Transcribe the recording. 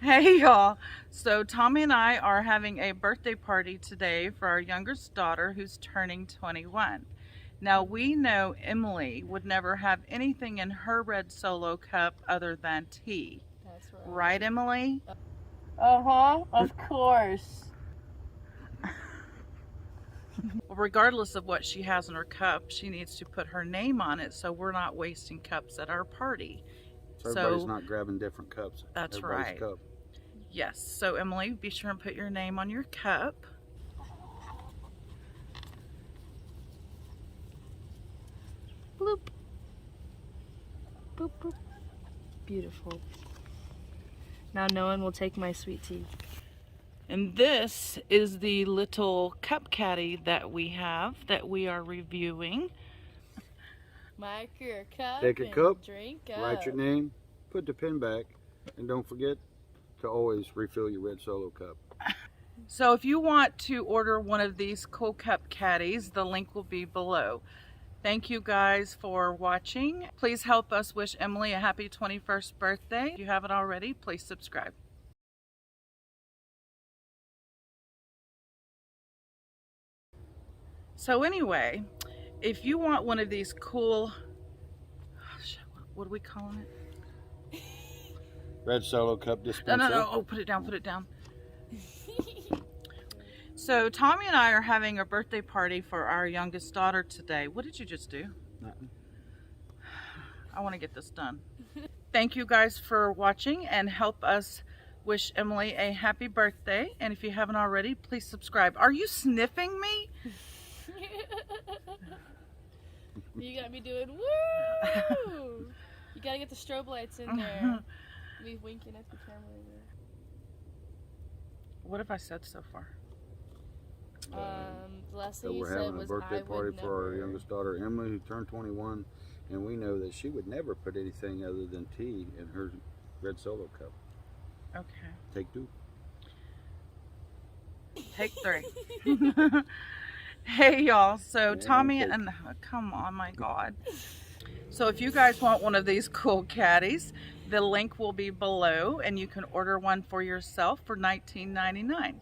Hey y'all, so Tommy and I are having a birthday party today for our youngest daughter who's turning 21. Now we know Emily would never have anything in her red Solo cup other than tea. That's Right, Emily? Uh-huh, of course. Well, regardless of what she has in her cup, she needs to put her name on it so we're not wasting cups at our party. So everybody's not grabbing different cups. That's Everybody's right. cup. Yes, so Emily, be sure and put your name on your cup. Bloop. Boop, boop. Beautiful. Now no one will take my sweet tea. And this is the little cup caddy that we have that we are reviewing. Mark your cup. Take a cup, drink up. write your name, put the pin back, and don't forget to always refill your red Solo cup. So if you want to order one of these cool cup caddies, the link will be below. Thank you guys for watching. Please help us wish Emily a happy 21st birthday. If you haven't already, please subscribe. So anyway, if you want one of these cool, what are we calling it? Red Solo cup dispenser. No, oh, put it down, put it down. So Tommy and I are having a birthday party for our youngest daughter today. What did you just do? Nothing. I want to get this done. Thank you guys for watching and help us wish Emily a happy birthday. And if you haven't already, please subscribe. Are you sniffing me? You got me doing woo! You gotta get the strobe lights in there. Me winking at the camera. What have I said so far? The last So thing you we're said having a was birthday I party would for our never. youngest daughter, Emily, who turned 21, and we know that she would never put anything other than tea in her red Solo cup. Okay. Take two. Take three. Hey y'all, so Yeah, Tommy take- and come on, my God. So if you guys want one of these cool caddies, the link will be below and you can order one for yourself for $19.99.